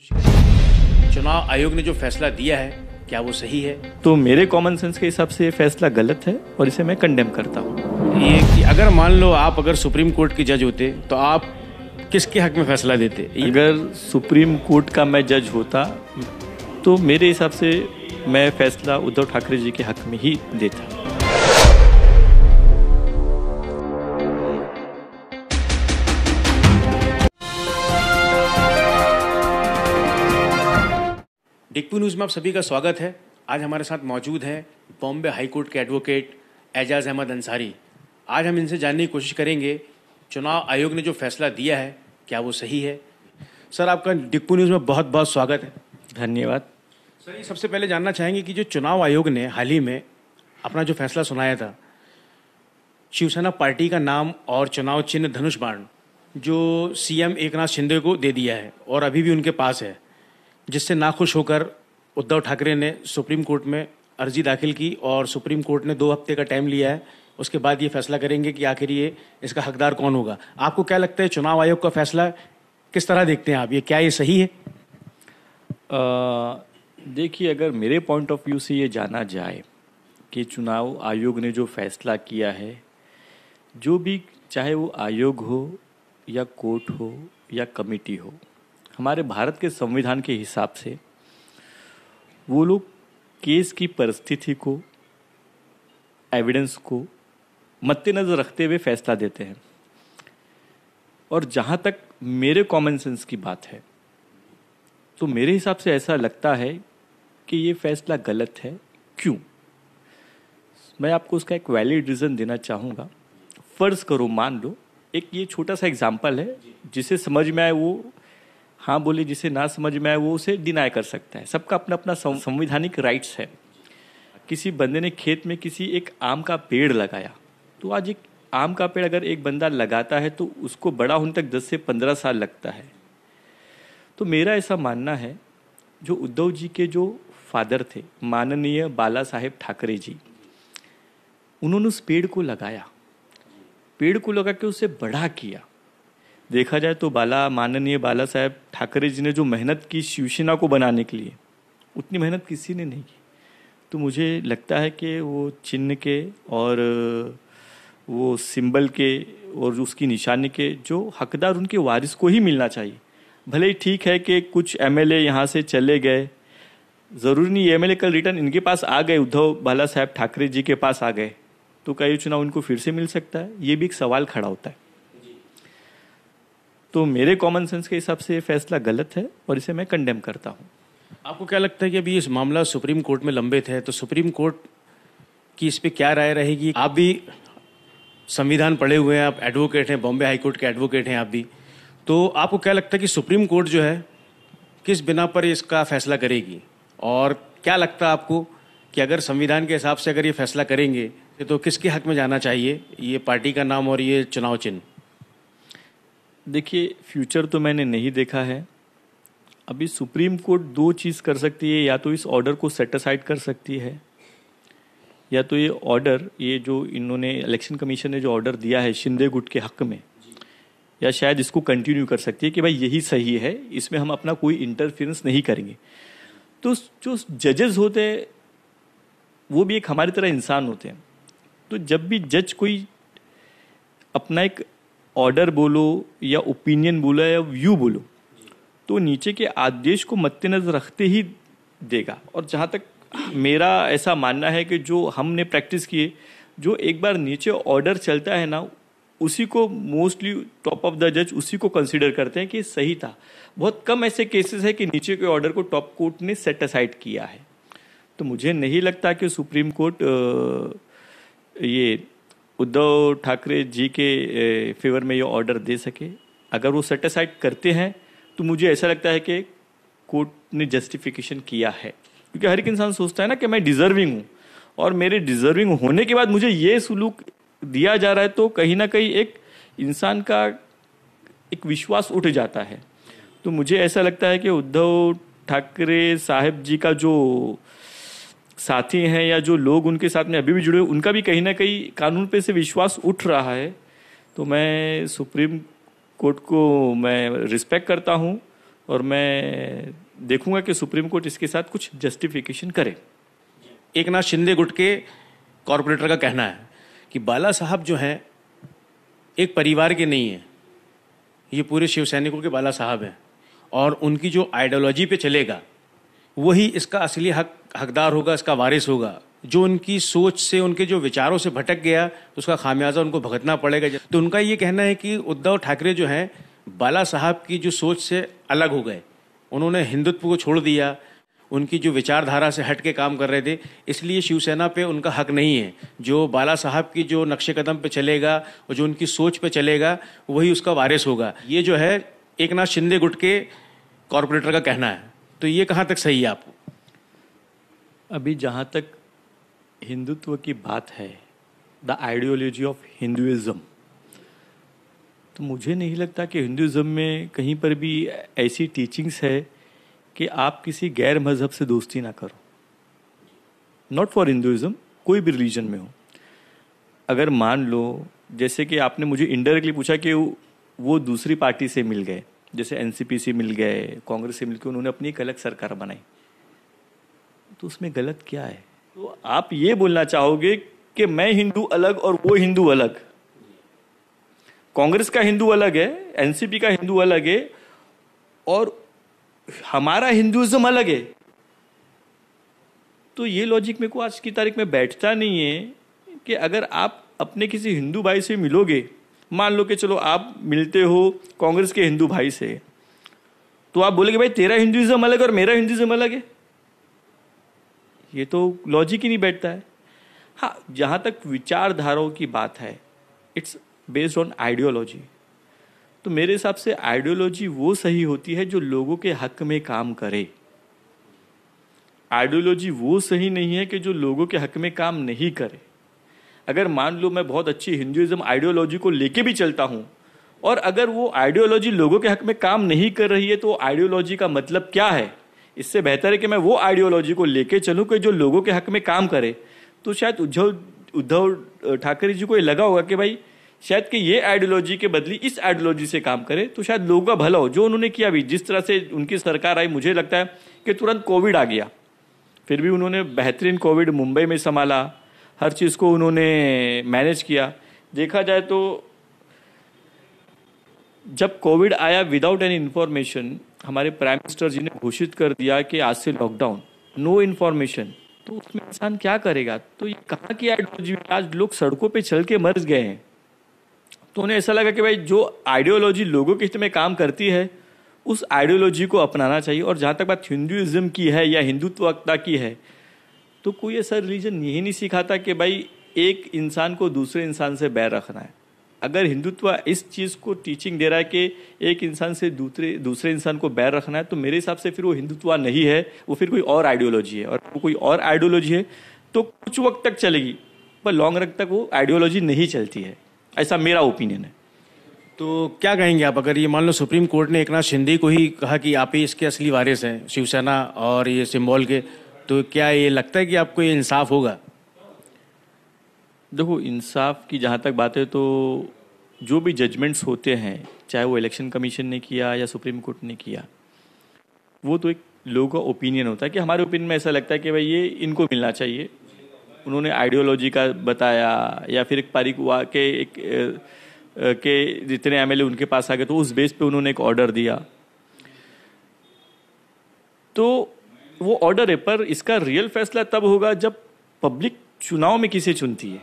चुनाव आयोग ने जो फैसला दिया है क्या वो सही है? तो मेरे कॉमन सेंस के हिसाब से ये फैसला गलत है और इसे मैं कंडेम करता हूँ। ये कि अगर मान लो आप अगर सुप्रीम कोर्ट के जज होते तो आप किसके हक में फैसला देते? अगर सुप्रीम कोर्ट का मैं जज होता तो मेरे हिसाब से मैं फैसला उद्धव ठाकरे जी के हक में ही देता। डिक्पू न्यूज़ में आप सभी का स्वागत है। आज हमारे साथ मौजूद हैं बॉम्बे हाई कोर्ट के एडवोकेट एजाज अहमद अंसारी। आज हम इनसे जानने की कोशिश करेंगे चुनाव आयोग ने जो फैसला दिया है क्या वो सही है। सर, आपका डिक्पू न्यूज़ में बहुत बहुत स्वागत है। धन्यवाद। सर, ये सबसे पहले जानना चाहेंगे कि जो चुनाव आयोग ने हाल ही में अपना जो फैसला सुनाया था, शिवसेना पार्टी का नाम और चुनाव चिन्ह धनुष बाण जो सीएम एकनाथ शिंदे को दे दिया है और अभी भी उनके पास है, जिससे नाखुश होकर उद्धव ठाकरे ने सुप्रीम कोर्ट में अर्जी दाखिल की और सुप्रीम कोर्ट ने 2 हफ्ते का टाइम लिया है। उसके बाद ये फैसला करेंगे कि आखिर ये इसका हकदार कौन होगा। आपको क्या लगता है चुनाव आयोग का फैसला किस तरह देखते हैं आप? ये क्या ये सही है? देखिए, अगर मेरे पॉइंट ऑफ व्यू से ये जाना जाए कि चुनाव आयोग ने जो फैसला किया है, जो भी चाहे वो आयोग हो या कोर्ट हो या कमेटी हो, हमारे भारत के संविधान के हिसाब से वो लोग केस की परिस्थिति को, एविडेंस को मद्देनजर रखते हुए फैसला देते हैं। और जहाँ तक मेरे कॉमन सेंस की बात है तो मेरे हिसाब से ऐसा लगता है कि ये फैसला गलत है। क्यों? मैं आपको उसका एक वैलिड रीज़न देना चाहूँगा। फ़र्ज़ करो, मान लो, एक ये छोटा सा एग्जाम्पल है, जिसे समझ में आए वो हाँ बोले, जिसे ना समझ में आए वो उसे डिनाई कर सकता है। सबका अपना अपना संवैधानिक राइट्स है। किसी बंदे ने खेत में किसी एक आम का पेड़ लगाया, तो आज एक आम का पेड़ अगर एक बंदा लगाता है तो उसको बड़ा होने तक 10 से 15 साल लगता है। तो मेरा ऐसा मानना है, जो उद्धव जी के जो फादर थे माननीय बाला साहेब ठाकरे जी, उन्होंने उस पेड़ को लगाया, पेड़ को लगा के उसे बड़ा किया। देखा जाए तो माननीय बाला साहेब ठाकरे जी ने जो मेहनत की शिवसेना को बनाने के लिए, उतनी मेहनत किसी ने नहीं की। तो मुझे लगता है कि वो चिन्ह के और वो सिंबल के और उसकी निशानी के जो हकदार उनके वारिस को ही मिलना चाहिए। भले ही ठीक है कि कुछ एमएलए यहाँ से चले गए, ज़रूरी नहीं एमएलए कल रिटर्न इनके पास आ गए, उद्धव बाला साहेब ठाकरे जी के पास आ गए, तो क्या ये चुनाव उनको फिर से मिल सकता है? ये भी एक सवाल खड़ा होता है। तो मेरे कॉमन सेंस के हिसाब से ये फैसला गलत है और इसे मैं कंडेम करता हूँ। आपको क्या लगता है कि अभी इस मामला सुप्रीम कोर्ट में लंबित है, तो सुप्रीम कोर्ट की इस पे क्या राय रहेगी? आप भी संविधान पढ़े हुए हैं, आप एडवोकेट हैं, बॉम्बे हाई कोर्ट के एडवोकेट हैं आप भी, तो आपको क्या लगता है कि सुप्रीम कोर्ट जो है किस बिना पर इसका फैसला करेगी? और क्या लगता है आपको कि अगर संविधान के हिसाब से अगर ये फैसला करेंगे तो किसके हक में जाना चाहिए, ये पार्टी का नाम और ये चुनाव चिन्ह? देखिए, फ्यूचर तो मैंने नहीं देखा है। अभी सुप्रीम कोर्ट 2 चीज़ कर सकती है, या तो इस ऑर्डर को सेट असाइड कर सकती है, या तो ये ऑर्डर, ये जो इन्होंने इलेक्शन कमीशन ने जो ऑर्डर दिया है शिंदे गुट के हक में, या शायद इसको कंटिन्यू कर सकती है कि भाई यही सही है, इसमें हम अपना कोई इंटरफेरेंस नहीं करेंगे। तो जो जजेस होते हैं वो भी एक हमारी तरह इंसान होते हैं। तो जब भी जज कोई अपना एक ऑर्डर बोलो या ओपिनियन बोलो या व्यू बोलो, तो नीचे के आदेश को मद्देनजर रखते ही देगा। और जहाँ तक मेरा ऐसा मानना है कि जो हमने प्रैक्टिस किए, जो एक बार नीचे ऑर्डर चलता है ना, उसी को मोस्टली टॉप ऑफ द जज उसी को कंसीडर करते हैं कि सही था। बहुत कम ऐसे केसेस है कि नीचे के ऑर्डर को टॉप कोर्ट ने सेट असाइड किया है। तो मुझे नहीं लगता कि सुप्रीम कोर्ट ये उद्धव ठाकरे जी के फेवर में ये ऑर्डर दे सके। अगर वो सेट असाइड करते हैं तो मुझे ऐसा लगता है कि कोर्ट ने जस्टिफिकेशन किया है, क्योंकि हर एक इंसान सोचता है ना कि मैं डिजर्विंग हूँ, और मेरे डिजर्विंग होने के बाद मुझे ये सुलूक दिया जा रहा है, तो कहीं ना कहीं एक इंसान का एक विश्वास उठ जाता है। तो मुझे ऐसा लगता है कि उद्धव ठाकरे साहब जी का जो साथी हैं या जो लोग उनके साथ में अभी भी जुड़े, उनका भी कहीं ना कहीं कानून पे से विश्वास उठ रहा है। तो मैं सुप्रीम कोर्ट को मैं रिस्पेक्ट करता हूँ और मैं देखूंगा कि सुप्रीम कोर्ट इसके साथ कुछ जस्टिफिकेशन करे। एक नाथ शिंदे गुट के कॉरपोरेटर का कहना है कि बाला साहब जो हैं एक परिवार के नहीं है, ये पूरे शिव सैनिकों के बाला साहब हैं और उनकी जो आइडियोलॉजी पे चलेगा वही इसका असली हकदार होगा, इसका वारिस होगा। जो उनकी सोच से, उनके जो विचारों से भटक गया तो उसका खामियाजा उनको भुगतना पड़ेगा। तो उनका ये कहना है कि उद्धव ठाकरे जो हैं बाला साहब की जो सोच से अलग हो गए, उन्होंने हिंदुत्व को छोड़ दिया, उनकी जो विचारधारा से हट के काम कर रहे थे, इसलिए शिवसेना पे उनका हक नहीं है। जो बाला साहब की जो नक्शे कदम पे चलेगा और जो उनकी सोच पे चलेगा वही उसका वारिस होगा। ये जो है एक नाथ शिंदे गुट के कॉरपोरेटर का कहना है। तो ये कहाँ तक सही है आपको? अभी जहाँ तक हिंदुत्व की बात है, द आइडियोलॉजी ऑफ हिंदुइज्म, तो मुझे नहीं लगता कि हिंदुइज्म में कहीं पर भी ऐसी टीचिंग्स है कि आप किसी गैर मजहब से दोस्ती ना करो। नॉट फॉर हिंदुइज्म, कोई भी रिलीजन में हो। अगर मान लो, जैसे कि आपने मुझे इनडायरेक्टली पूछा कि वो दूसरी पार्टी से मिल गए, जैसे एनसीपी से मिल गए, कांग्रेस से मिलकर उन्होंने अपनी एक अलग सरकार बनाई, तो उसमें गलत क्या है? तो आप ये बोलना चाहोगे कि मैं हिंदू अलग और वो हिंदू अलग, कांग्रेस का हिंदू अलग है, एनसीपी का हिंदू अलग है और हमारा हिंदुइज्म अलग है? तो ये लॉजिक मेरे को आज की तारीख में बैठता नहीं है कि अगर आप अपने किसी हिंदू भाई से मिलोगे, मान लो कि चलो आप मिलते हो कांग्रेस के हिंदू भाई से, तो आप बोलेगे भाई तेरा हिंदुइज्म अलग और मेरा हिंदुइज्म अलग है? ये तो लॉजिक ही नहीं बैठता है। हाँ, जहां तक विचारधाराओं की बात है, इट्स बेस्ड ऑन आइडियोलॉजी। तो मेरे हिसाब से आइडियोलॉजी वो सही होती है जो लोगों के हक में काम करे। आइडियोलॉजी वो सही नहीं है कि जो लोगों के हक में काम नहीं करे। अगर मान लो मैं बहुत अच्छी हिंदुइज्म आइडियोलॉजी को लेके भी चलता हूं और अगर वो आइडियोलॉजी लोगों के हक में काम नहीं कर रही है, तो आइडियोलॉजी का मतलब क्या है? इससे बेहतर है कि मैं वो आइडियोलॉजी को लेके चलूं कि जो लोगों के हक में काम करे। तो शायद उद्धव ठाकरे जी को ये लगा होगा कि भाई शायद कि ये आइडियोलॉजी के बदले इस आइडियोलॉजी से काम करे तो शायद लोगों का भला हो। जो उन्होंने किया भी, जिस तरह से उनकी सरकार आई, मुझे लगता है कि तुरंत कोविड आ गया, फिर भी उन्होंने बेहतरीन कोविड मुंबई में संभाला, हर चीज को उन्होंने मैनेज किया। देखा जाए तो जब कोविड आया विदाउट एनी इंफॉर्मेशन, हमारे प्राइम मिनिस्टर जी ने घोषित कर दिया कि आज से लॉकडाउन, नो इन्फॉर्मेशन, तो उसमें इंसान क्या करेगा? तो ये कहाँ की आइडियोलॉजी? आज लोग सड़कों पे चल के मर गए हैं। तो उन्हें ऐसा लगा कि भाई जो आइडियोलॉजी लोगों के हित में काम करती है उस आइडियोलॉजी को अपनाना चाहिए। और जहाँ तक बात हिंदुइज्म की है या हिंदुत्वता की है, तो कोई ऐसा रिलीजन यही नहीं सिखाता कि भाई एक इंसान को दूसरे इंसान से बैर रखना है। अगर हिंदुत्व इस चीज को टीचिंग दे रहा है कि एक इंसान से दूसरे इंसान को बैर रखना है, तो मेरे हिसाब से फिर वो हिंदुत्व नहीं है, वो फिर कोई और आइडियोलॉजी है। और वो कोई और आइडियोलॉजी है तो कुछ वक्त तक चलेगी, पर लॉन्ग रन तक वो आइडियोलॉजी नहीं चलती है। ऐसा मेरा ओपिनियन है। तो क्या कहेंगे आप, अगर ये मान लो सुप्रीम कोर्ट ने एक नाथ शिंदे को ही कहा कि आप ही इसके असली वारिस हैं, शिवसेना और ये सिंबल के, तो क्या ये लगता है कि आपको ये इंसाफ होगा? देखो, इंसाफ की जहाँ तक बात है तो जो भी जजमेंट्स होते हैं, चाहे वो इलेक्शन कमीशन ने किया या सुप्रीम कोर्ट ने किया, वो तो एक लोगों का ओपिनियन होता है कि हमारे ओपिनियन में ऐसा लगता है कि भाई ये इनको मिलना चाहिए। उन्होंने आइडियोलॉजी का बताया या फिर एक पारी हुआ के जितने एमएलए उनके पास आ गए तो उस बेस पे उन्होंने एक ऑर्डर दिया, तो वो ऑर्डर है। पर इसका रियल फैसला तब होगा जब पब्लिक चुनाव में किसे चुनती है।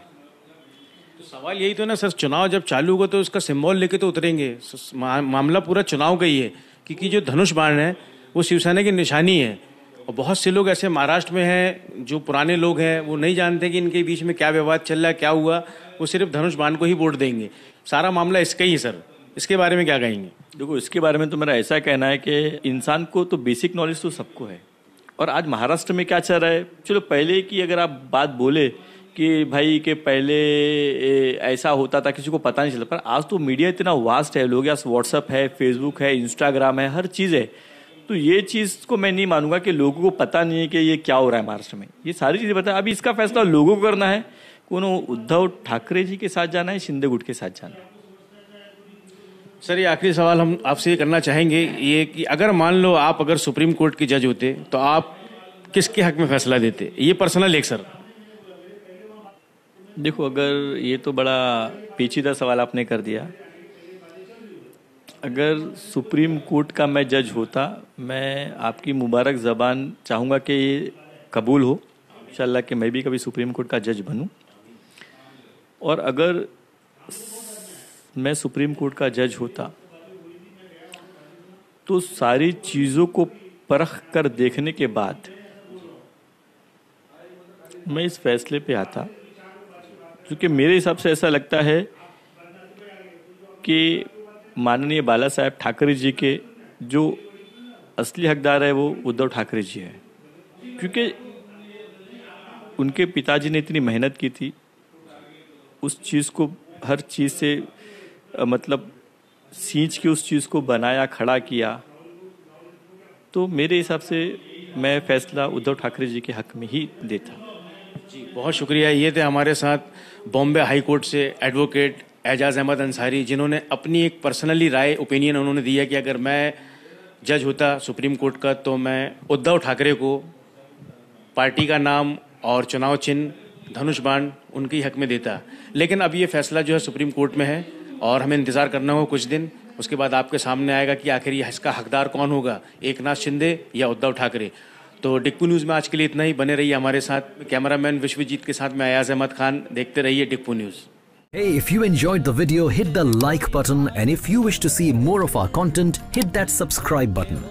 तो सवाल यही तो ना सर, चुनाव जब चालू होगा तो उसका सिंबल लेके तो उतरेंगे। मामला पूरा चुनाव का ही है, क्योंकि जो धनुष बाण है वो शिवसेना की निशानी है। और बहुत से लोग ऐसे महाराष्ट्र में हैं जो पुराने लोग हैं, वो नहीं जानते कि इनके बीच में क्या विवाद चल रहा है, क्या हुआ, वो सिर्फ धनुष बाण को ही वोट देंगे। सारा मामला इसका ही है सर, इसके बारे में क्या कहेंगे? देखो, इसके बारे में तो मेरा ऐसा कहना है कि इंसान को तो बेसिक नॉलेज तो सबको है। और आज महाराष्ट्र में क्या चल रहा है, चलो पहले की अगर आप बात बोले कि भाई के पहले ऐसा होता था, किसी को पता नहीं चलता, पर आज तो मीडिया इतना वास्ट है, लोग यहाँ व्हाट्सअप है, फेसबुक है, इंस्टाग्राम है, हर चीज़ है। तो ये चीज़ को मैं नहीं मानूंगा कि लोगों को पता नहीं है कि ये क्या हो रहा है महाराष्ट्र में। ये सारी चीज़ें पता है। अभी इसका फैसला लोगों को करना है, कौन उद्धव ठाकरे जी के साथ जाना है, शिंदे गुट के साथ जाना है। सर ये आखिरी सवाल हम आपसे ये करना चाहेंगे ये कि अगर मान लो आप अगर सुप्रीम कोर्ट के जज होते तो आप किसके हक में फैसला देते? ये पर्सनल एक सर। देखो, अगर ये तो बड़ा पेचीदा सवाल आपने कर दिया। अगर सुप्रीम कोर्ट का मैं जज होता, मैं आपकी मुबारक ज़बान चाहूँगा कि ये कबूल हो इंशाल्लाह कि मैं भी कभी सुप्रीम कोर्ट का जज बनूं। और अगर मैं सुप्रीम कोर्ट का जज होता तो सारी चीज़ों को परख कर देखने के बाद मैं इस फैसले पे आता, क्योंकि मेरे हिसाब से ऐसा लगता है कि माननीय बाला साहेब ठाकरे जी के जो असली हकदार है वो उद्धव ठाकरे जी हैं, क्योंकि उनके पिताजी ने इतनी मेहनत की थी, उस चीज़ को हर चीज़ से मतलब सींच के उस चीज़ को बनाया, खड़ा किया। तो मेरे हिसाब से मैं फैसला उद्धव ठाकरे जी के हक में ही देता। जी बहुत शुक्रिया। ये थे हमारे साथ बॉम्बे हाई कोर्ट से एडवोकेट एजाज अहमद अंसारी, जिन्होंने अपनी एक पर्सनली राय ओपिनियन उन्होंने दिया कि अगर मैं जज होता सुप्रीम कोर्ट का तो मैं उद्धव ठाकरे को पार्टी का नाम और चुनाव चिन्ह धनुष बाण उनके हक में देता। लेकिन अब ये फैसला जो है सुप्रीम कोर्ट में है और हमें इंतज़ार करना होगा कुछ दिन, उसके बाद आपके सामने आएगा कि आखिर ये इसका हकदार कौन होगा, एकनाथ शिंदे या उद्धव ठाकरे। तो डिक्पू न्यूज़ में आज के लिए इतना ही। बने रहिए हमारे साथ। कैमरामैन विश्वजीत के साथ मैं अयाज अहमद खान। देखते रहिए डिक्पू news. Hey, if you enjoyed the video, hit the like button, and if you wish to see more of our content, hit that subscribe button.